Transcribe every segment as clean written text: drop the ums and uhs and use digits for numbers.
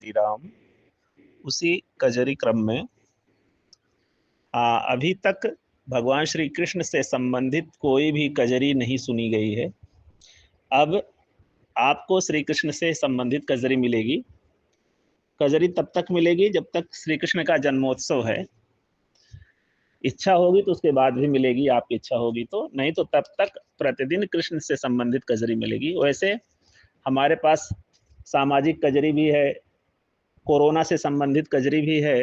श्री राम। उसी कजरी क्रम में अभी तक भगवान श्री कृष्ण से संबंधित कोई भी कजरी नहीं सुनी गई है। अब आपको श्री कृष्ण से संबंधित कजरी मिलेगी। कजरी तब तक मिलेगी जब तक श्री कृष्ण का जन्मोत्सव है। इच्छा होगी तो उसके बाद भी मिलेगी, आपकी इच्छा होगी तो, नहीं तो तब तक प्रतिदिन कृष्ण से संबंधित कजरी मिलेगी। वैसे हमारे पास सामाजिक कजरी भी है, कोरोना से संबंधित कजरी भी है।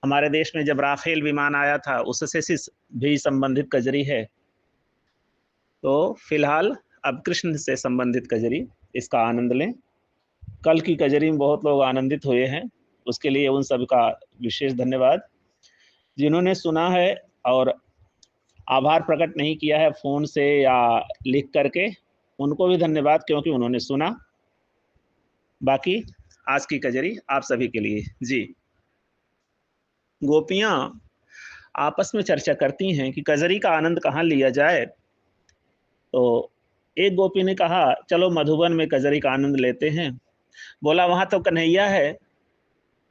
हमारे देश में जब राफेल विमान आया था उससे भी संबंधित कजरी है। तो फिलहाल अब कृष्ण से संबंधित कजरी, इसका आनंद लें। कल की कजरी में बहुत लोग आनंदित हुए हैं, उसके लिए उन सब का विशेष धन्यवाद। जिन्होंने सुना है और आभार प्रकट नहीं किया है फोन से या लिख करके, उनको भी धन्यवाद, क्योंकि उन्होंने सुना। बाकी आज की कजरी आप सभी के लिए। जी। गोपियां आपस में चर्चा करती हैं कि कजरी का आनंद कहाँ लिया जाए। तो एक गोपी ने कहा, चलो मधुबन में कजरी का आनंद लेते हैं। बोला, वहां तो कन्हैया है।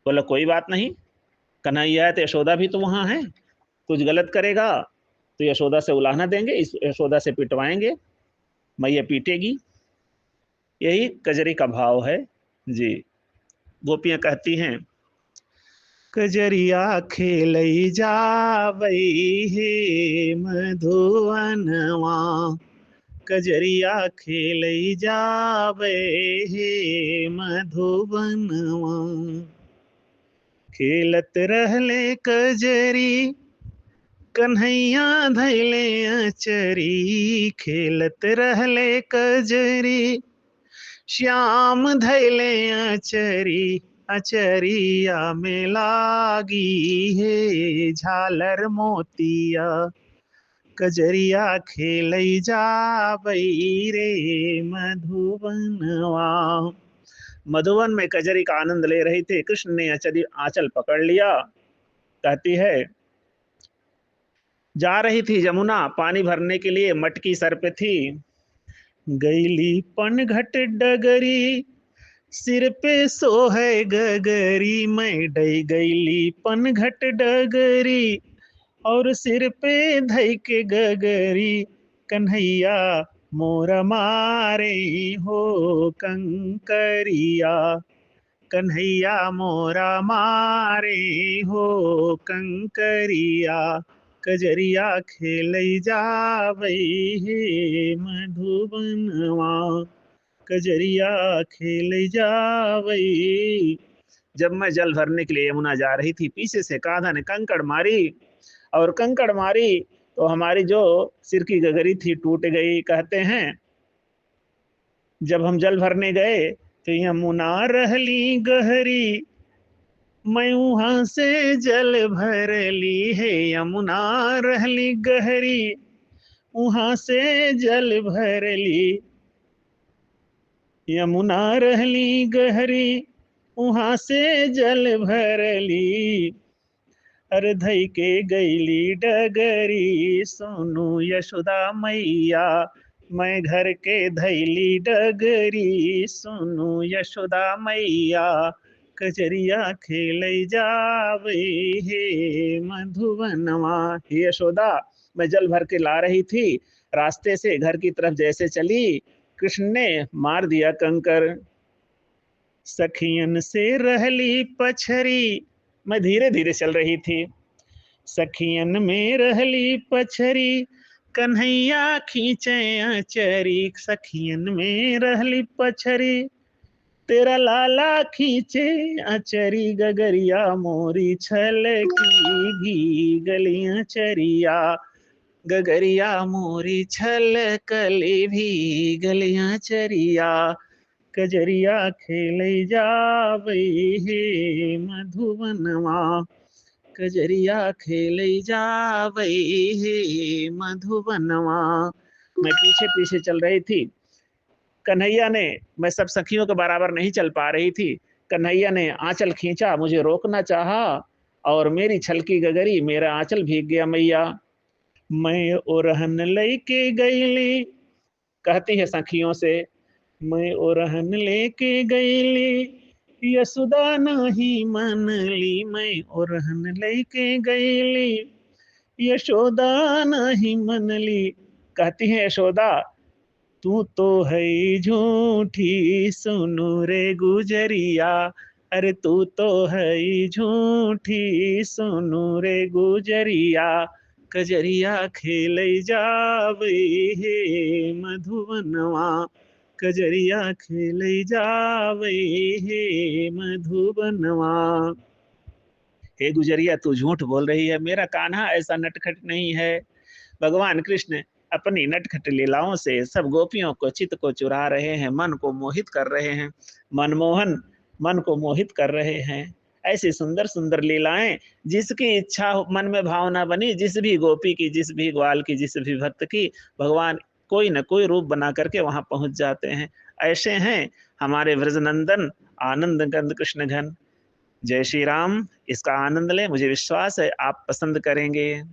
बोला, कोई बात नहीं, कन्हैया है तो यशोदा भी तो वहां है। कुछ गलत करेगा तो यशोदा से उलाहना देंगे, इस यशोदा से पिटवाएंगे, मैया पीटेगी। यही कजरी का भाव है। जी। गोपियां कहती हैं, कजरिया खेलई जावई हे मधुवनवा, कजरिया खेलई जावे हे मधुबनवा। खेलत रहले कजरी कन्हैया धैले अचरी, खेलत रहले कजरी श्याम धैले अचरी, अचरिया में लागी है झालर मोतिया, कजरिया खेलई जाबई रे मधुबनवा। मधुबन में कजरी का आनंद ले रही थी। कृष्ण ने आंचल पकड़ लिया। कहती है, जा रही थी यमुना पानी भरने के लिए, मटकी सर पे थी। गईली पनघट डगरी, सिर पे सोहे गगरी, मैं डई गईली पनघट डगरी, और सिर पे धई के गगरी, कन्हैया मोर मारे हो कंकरिया, कन्हैया मोरा मारे हो कंकरिया, कजरिया खेलई जावई हे मधुबनवा, कजरिया खेलई जावई। जब मैं जल भरने के लिए यमुना जा रही थी, पीछे से कान्हा ने कंकड़ मारी, और कंकड़ मारी तो हमारी जो सिर की गगरी थी टूट गई। कहते हैं, जब हम जल भरने गए तो यमुना रहली गहरी, मैं वहां से जल भर ली है, यमुना रहली गहरी, वहां से जल भर ली, यमुना रहली गहरी, वहां से जल भर ली, अरे धई के गईली डगरी, सोनू यशोदा मैया, मैं घर के धैली डगरी, सोनू यशोदा मैया, कजरिया खेलई जावे हे मधुबनवा। हे यशोदा, मैं जल भर के ला रही थी, रास्ते से घर की तरफ जैसे चली, कृष्ण ने मार दिया कंकर। सखियन से रहली पछरी, मैं धीरे धीरे चल रही थी, सखियन में रहली पछरी, कन्हैया खींचे अचरी, सखियन में रहली पछरी, तेरा लाला खींचे अचरी, गगरिया मोरी छल की भी गलियां चरिया, गगरिया मोरी छल कली भी गलियां चरिया, कजरिया खेलई जावई हे मधुबनवा, कजरिया खेलई जावई हे मधुबनवा। मैं पीछे पीछे चल रही थी। कन्हैया ने, मैं सब सखियों के बराबर नहीं चल पा रही थी, कन्हैया ने आंचल खींचा, मुझे रोकना चाहा, और मेरी छलकी गगरी, मेरा आंचल भीग गया मैया। मैं ओरहन लेके गईली, कहती है सखियों से, मैं ओरहन लेके गईली, यशोदा नहीं मन ली मैं ओरहन लेके गईली, यशोदा नहीं मन ली। कहती है यशोदा, तू तो है झूठी सुनु रे गुजरिया, अरे तू तो है झूठी सुनु रे गुजरिया, कजरिया खेल जावे हे मधुबनवा, कजरिया खेल जावे हे मधुबनवा। हे गुजरिया तू झूठ बोल रही है, मेरा कान्हा ऐसा नटखट नहीं है। भगवान कृष्ण अपनी नटखट लीलाओं से सब गोपियों को चित्त को चुरा रहे हैं, मन को मोहित कर रहे हैं, मनमोहन मन को मोहित कर रहे हैं। ऐसी सुंदर सुंदर लीलाएं, जिसकी इच्छा मन में भावना बनी, जिस भी गोपी की, जिस भी ग्वाल की, जिस भी भक्त की, भगवान कोई न कोई रूप बना करके वहां पहुंच जाते हैं। ऐसे हैं हमारे व्रजनंदन आनंद कंद कृष्ण घन। जय श्री राम। इसका आनंद लें, मुझे विश्वास है आप पसंद करेंगे।